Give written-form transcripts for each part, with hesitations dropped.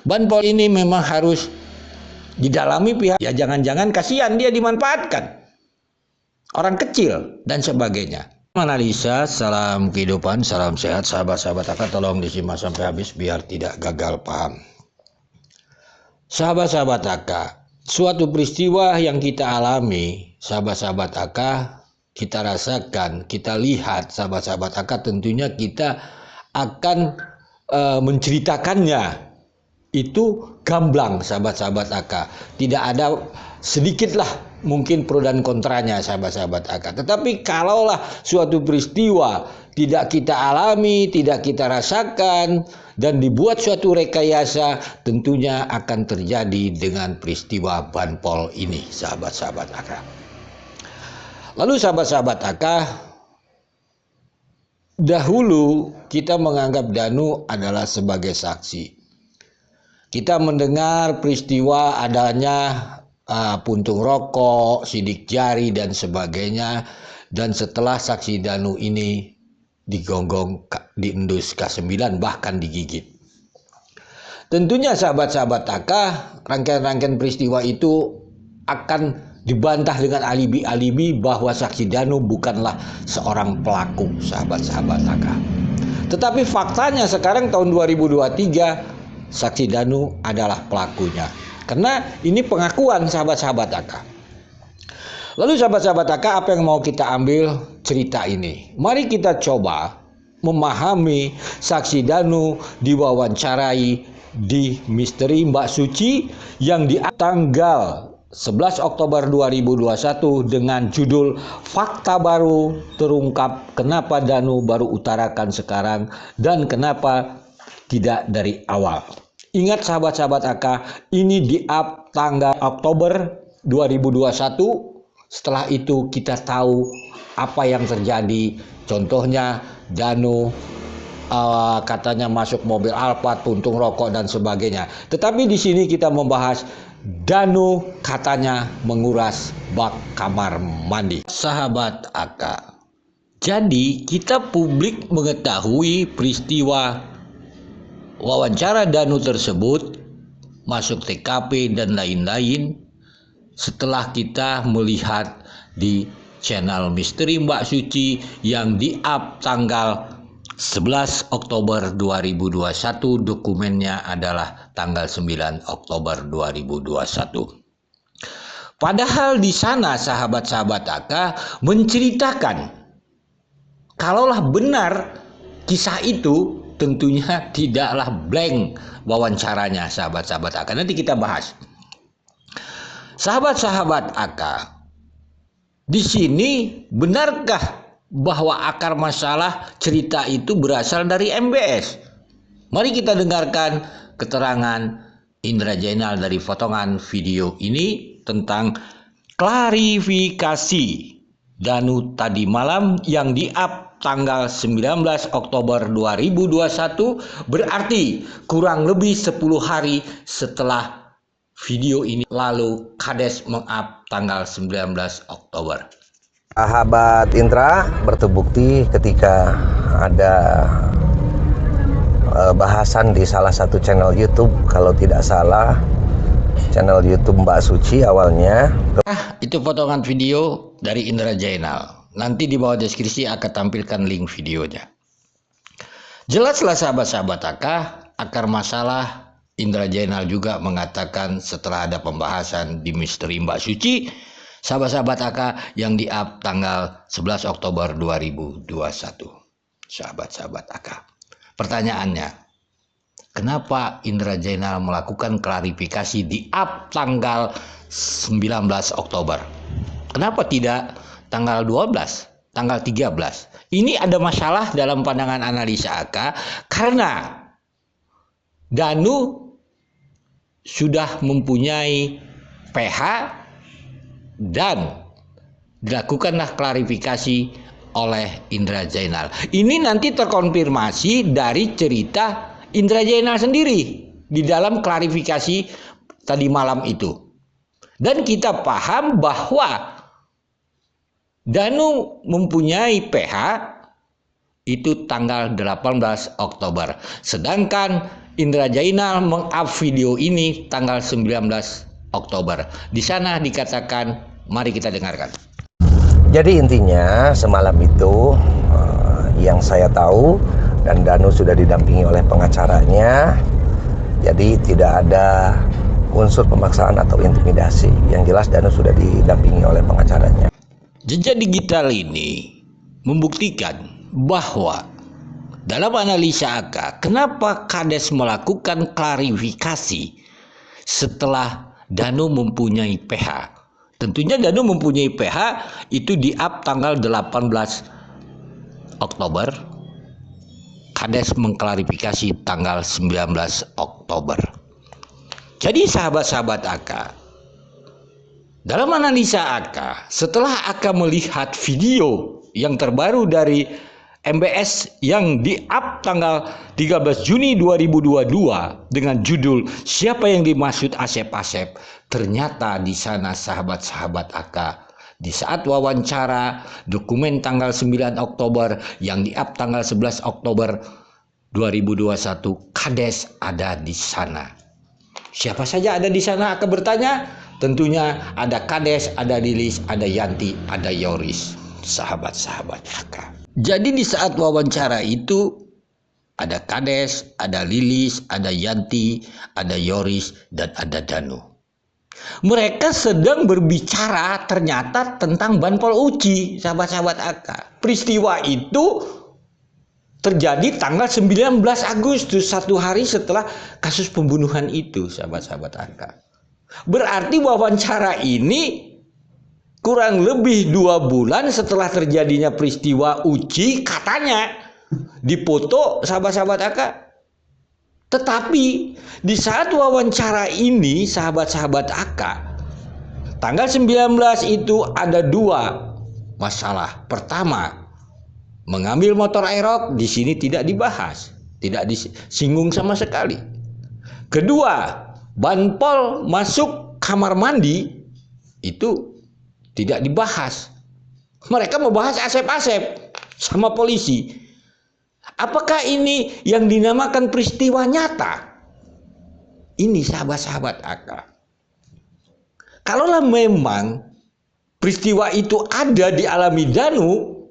Banpol ini memang harus didalami pihak, ya jangan-jangan kasihan dia dimanfaatkan orang kecil dan sebagainya. Analisa, salam kehidupan, salam sehat sahabat-sahabat AK, tolong disimak sampai habis biar tidak gagal paham. Sahabat-sahabat AK, suatu peristiwa yang kita alami, sahabat-sahabat AK, kita rasakan, kita lihat, sahabat-sahabat AK, tentunya kita akan menceritakannya itu gamblang, sahabat-sahabat AK. Tidak ada sedikitlah mungkin pro dan kontranya, sahabat-sahabat AK. Tetapi kalaulah suatu peristiwa tidak kita alami, tidak kita rasakan, dan dibuat suatu rekayasa, tentunya akan terjadi dengan peristiwa Banpol ini, sahabat-sahabat AK. Lalu sahabat-sahabat AK, dahulu kita menganggap Danu adalah sebagai saksi. Kita mendengar peristiwa adanya puntung rokok, sidik jari dan sebagainya, dan setelah saksi Danu ini digonggong, diendus K9, bahkan digigit. Tentunya sahabat-sahabat AK, rangkaian-rangkaian peristiwa itu akan dibantah dengan alibi-alibi bahwa saksi Danu bukanlah seorang pelaku, sahabat-sahabat AK. Tetapi faktanya sekarang tahun 2023, saksi Danu adalah pelakunya. Karena ini pengakuan sahabat-sahabat AK. Lalu sahabat-sahabat AK, apa yang mau kita ambil cerita ini? Mari kita coba memahami saksi Danu diwawancarai di Misteri Mbak Suci yang di tanggal 11 Oktober 2021 dengan judul Fakta Baru Terungkap Kenapa Danu Baru Utarakan Sekarang dan Kenapa Tidak Dari Awal. Ingat sahabat-sahabat AK, ini di-up tanggal Oktober 2021. Setelah itu kita tahu apa yang terjadi. Contohnya Danu katanya masuk mobil Alphard, puntung rokok dan sebagainya. Tetapi di sini kita membahas Danu katanya menguras bak kamar mandi. Sahabat AK, jadi kita publik mengetahui peristiwa wawancara Danu tersebut, masuk TKP dan lain-lain, setelah kita melihat di channel Misteri Mbak Suci yang di-up tanggal 11 Oktober 2021, dokumennya adalah tanggal 9 Oktober 2021. Padahal di sana sahabat-sahabat AK menceritakan kalaulah benar kisah itu, tentunya tidaklah blank wawancaranya sahabat-sahabat AK. Nanti kita bahas. Sahabat-sahabat AK, di sini benarkah bahwa akar masalah cerita itu berasal dari MBS? Mari kita dengarkan keterangan Indra Jainal dari potongan video ini tentang klarifikasi Danu tadi malam yang di-up tanggal 19 Oktober 2021, berarti kurang lebih 10 hari setelah video ini lalu Kades meng-up tanggal 19 Oktober. Sahabat Indra, terbukti ketika ada bahasan di salah satu channel YouTube, kalau tidak salah channel YouTube Mbak Suci awalnya. Itu potongan video dari Indra Jainal. Nanti di bawah deskripsi akan tampilkan link videonya. Jelaslah sahabat-sahabat AK, akar masalah Indra Jainal juga mengatakan setelah ada pembahasan di Misteri Mbak Suci, sahabat-sahabat AK yang di-up tanggal 11 Oktober 2021. Sahabat-sahabat AK. Pertanyaannya, kenapa Indra Jainal melakukan klarifikasi di-up tanggal 19 Oktober? Kenapa tidak tanggal 12, tanggal 13? Ini ada masalah dalam pandangan analisa AK karena Danu sudah mempunyai PH dan dilakukanlah klarifikasi oleh Indra Jainal. Ini nanti terkonfirmasi dari cerita Indra Jainal sendiri di dalam klarifikasi tadi malam itu. Dan kita paham bahwa Danu mempunyai PH itu tanggal 18 Oktober. Sedangkan Indra Jainal meng-up video ini tanggal 19 Oktober. Di sana dikatakan, mari kita dengarkan. Jadi intinya semalam itu yang saya tahu, dan Danu sudah didampingi oleh pengacaranya, jadi tidak ada unsur pemaksaan atau intimidasi. Yang jelas Danu sudah didampingi oleh pengacaranya. Jejak digital ini membuktikan bahwa dalam analisa AK, kenapa Kades melakukan klarifikasi setelah Danu mempunyai PH? Tentunya Danu mempunyai PH itu di-up tanggal 18 Oktober. Kades mengklarifikasi tanggal 19 Oktober. Jadi sahabat-sahabat AK, dalam analisa AK, setelah AK melihat video yang terbaru dari MBS yang di-up tanggal 13 Juni 2022 dengan judul "Siapa yang dimaksud Asep-Asep?", ternyata di sana sahabat-sahabat AK, di saat wawancara dokumen tanggal 9 Oktober yang di-up tanggal 11 Oktober 2021, Kades ada di sana. Siapa saja ada di sana? AK bertanya. Tentunya ada Kades, ada Lilis, ada Yanti, ada Yoris, sahabat-sahabat AK. Jadi di saat wawancara itu ada Kades, ada Lilis, ada Yanti, ada Yoris, dan ada Danu. Mereka sedang berbicara ternyata tentang Banpol Uci, sahabat-sahabat AK. Peristiwa itu terjadi tanggal 19 Agustus, 1 hari setelah kasus pembunuhan itu, sahabat-sahabat AK. Berarti wawancara ini kurang lebih 2 bulan setelah terjadinya peristiwa Uci, katanya dipoto sahabat-sahabat AK. Tetapi di saat wawancara ini sahabat-sahabat AK, tanggal 19 itu ada 2 masalah. Pertama, mengambil motor Aerox, di sini tidak dibahas, tidak disinggung sama sekali. Kedua, Banpol masuk kamar mandi, itu tidak dibahas. Mereka membahas Asep-Asep sama polisi. Apakah ini yang dinamakan peristiwa nyata? Ini sahabat-sahabat AK. Kalaulah memang peristiwa itu ada dialami Danu,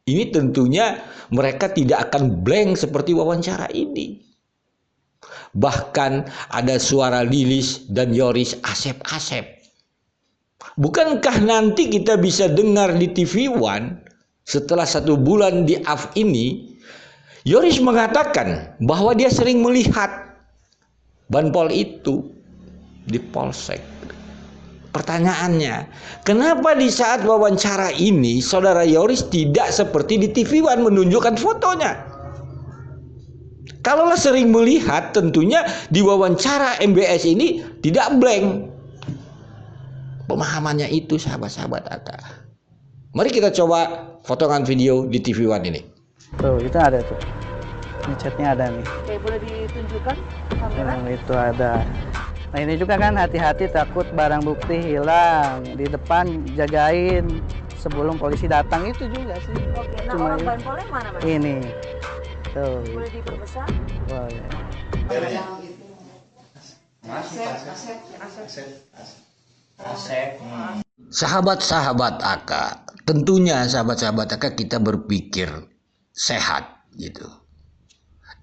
ini tentunya mereka tidak akan blank seperti wawancara ini. Bahkan ada suara Lilis dan Yoris Asep-Asep. Bukankah nanti kita bisa dengar di TV One setelah 1 bulan di AF ini, Yoris mengatakan bahwa dia sering melihat Banpol itu di Polsek. Pertanyaannya, kenapa di saat wawancara ini saudara Yoris tidak seperti di TV One menunjukkan fotonya? Kalaulah sering melihat, tentunya di wawancara MBS ini tidak blank. Pemahamannya itu sahabat-sahabat AK. Mari kita coba potongan video di TV One ini. Tuh, itu ada tuh. Ini chatnya ada nih. Oke, boleh ditunjukkan kamera? Itu ada. Nah ini juga kan hati-hati takut barang bukti hilang. Di depan jagain sebelum polisi datang, itu juga sih. Oke, nah Cuma orang Banpolnya mana, Mas? ini. Tuh. Boleh diperbesar? Wah, ya. Sahabat-sahabat AK, tentunya sahabat-sahabat AK kita berpikir sehat gitu.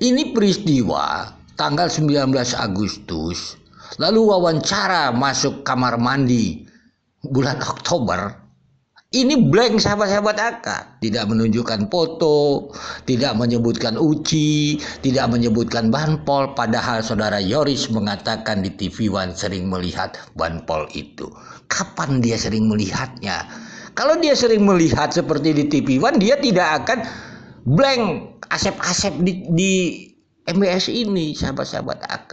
Ini peristiwa tanggal 19 Agustus, lalu wawancara masuk kamar mandi bulan Oktober. Ini blank sahabat-sahabat AK, tidak menunjukkan foto, tidak menyebutkan Uci, tidak menyebutkan Banpol, padahal saudara Yoris mengatakan di TV One sering melihat Banpol itu. Kapan dia sering melihatnya? Kalau dia sering melihat seperti di TV One, dia tidak akan blank Asep-Asep di MBS ini, sahabat-sahabat AK.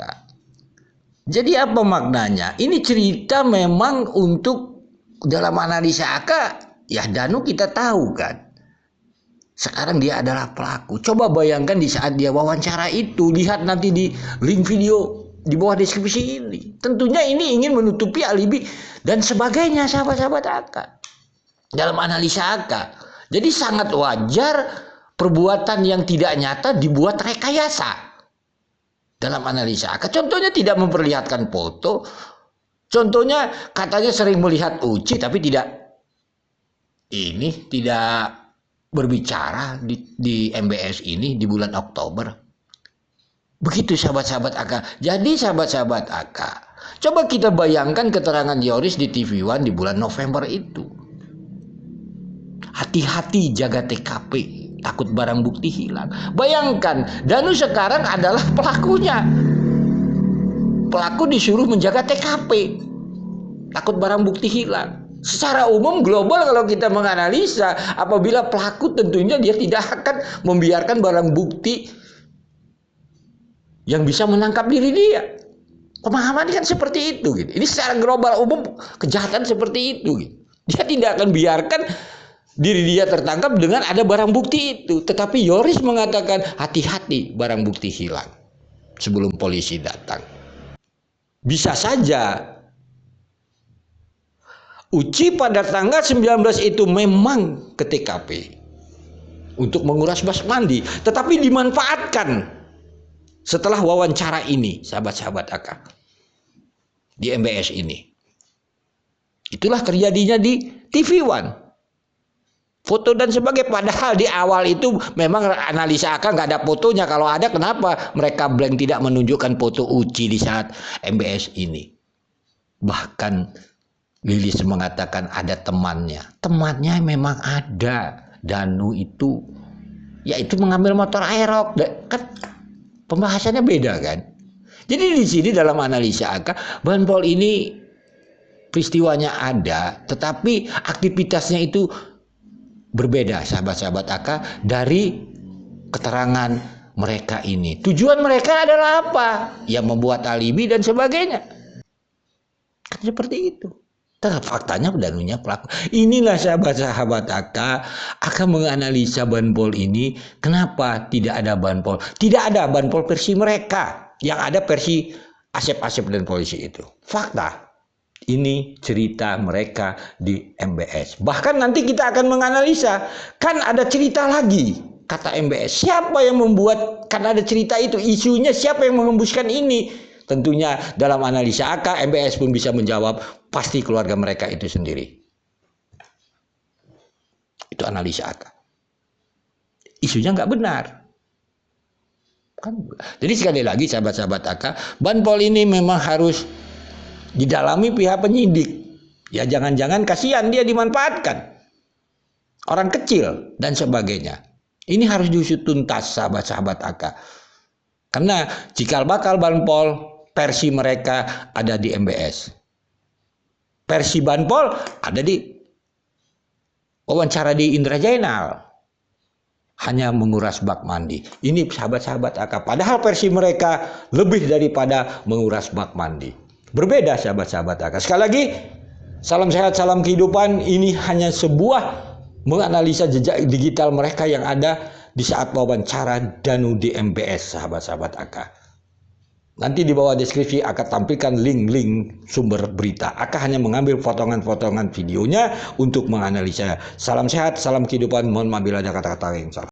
Jadi apa maknanya? Ini cerita memang untuk dalam analisa AK, ya Danu kita tahu kan. Sekarang dia adalah pelaku. Coba bayangkan di saat dia wawancara itu, lihat nanti di link video di bawah deskripsi ini. Tentunya ini ingin menutupi alibi dan sebagainya sahabat-sahabat AK. Dalam analisa AK. Jadi sangat wajar perbuatan yang tidak nyata dibuat rekayasa. dalam analisa Aka. Contohnya tidak memperlihatkan foto. Contohnya katanya sering melihat Uci tapi tidak berbicara di MBS ini di bulan Oktober. Begitu sahabat-sahabat Aka. Jadi sahabat-sahabat Aka, coba kita bayangkan keterangan Yoris di TV One di bulan November itu. Hati-hati jaga TKP, takut barang bukti hilang. Bayangkan, Danu sekarang adalah pelakunya. Pelaku disuruh menjaga TKP, takut barang bukti hilang. Secara umum global kalau kita menganalisa, apabila pelaku tentunya dia tidak akan membiarkan barang bukti yang bisa menangkap diri dia. Pemahaman kan seperti itu. Gitu. Ini secara global umum kejahatan seperti itu. Gitu. Dia tidak akan biarkan diri dia tertangkap dengan ada barang bukti itu. Tetapi Yoris mengatakan hati-hati barang bukti hilang sebelum polisi datang. Bisa saja Uci pada tanggal 19 itu memang ke TKP untuk menguras bas mandi. Tetapi dimanfaatkan setelah wawancara ini, sahabat-sahabat Aka, di MBS ini. Itulah terjadinya di TV One. Foto dan sebagainya. Padahal di awal itu memang analisa Aka nggak ada fotonya. Kalau ada, kenapa mereka blank tidak menunjukkan foto Uci di saat MBS ini? Bahkan Lilis mengatakan ada temannya. Temannya memang ada. Danu itu, yaitu mengambil motor Aerox. Kan pembahasannya beda kan. Jadi di sini dalam analisa Aka, Banpol ini peristiwanya ada, tetapi aktivitasnya itu berbeda sahabat-sahabat Aka dari keterangan mereka ini. Tujuan mereka adalah apa? Ya membuat alibi dan sebagainya. Kan seperti itu. Tapi faktanya Danunya pelaku. Inilah sahabat-sahabat Aka menganalisa Banpol ini. Kenapa tidak ada Banpol? Tidak ada Banpol versi mereka. Yang ada versi Asep-Asep dan polisi itu. Fakta. Ini cerita mereka di MBS. Bahkan nanti kita akan menganalisa. Kan ada cerita lagi, kata MBS. Siapa yang membuat, kan ada cerita itu. Isunya siapa yang mengembuskan ini? Tentunya dalam analisa Aka, MBS pun bisa menjawab. Pasti keluarga mereka itu sendiri. Itu analisa Aka. Isunya nggak benar. Kan? Jadi sekali lagi sahabat-sahabat Aka, Banpol ini memang harus didalami pihak penyidik. Ya jangan-jangan kasihan dia dimanfaatkan. Orang kecil dan sebagainya. Ini harus diusut tuntas sahabat-sahabat Aka. Karena cikal bakal Banpol versi mereka ada di MBS. Versi Banpol ada di wawancara di Indra Jainal. Hanya menguras bak mandi. Ini sahabat-sahabat Aka. Padahal versi mereka lebih daripada menguras bak mandi. Berbeda sahabat-sahabat Aka. Sekali lagi, salam sehat, salam kehidupan. Ini hanya sebuah menganalisa jejak digital mereka yang ada di saat wawancara Danu di MBS, sahabat-sahabat Aka. Nanti di bawah deskripsi Aka tampilkan link-link sumber berita. Aka hanya mengambil potongan-potongan videonya untuk menganalisa. Salam sehat, salam kehidupan. Mohon maaf bila ada kata-kata yang salah.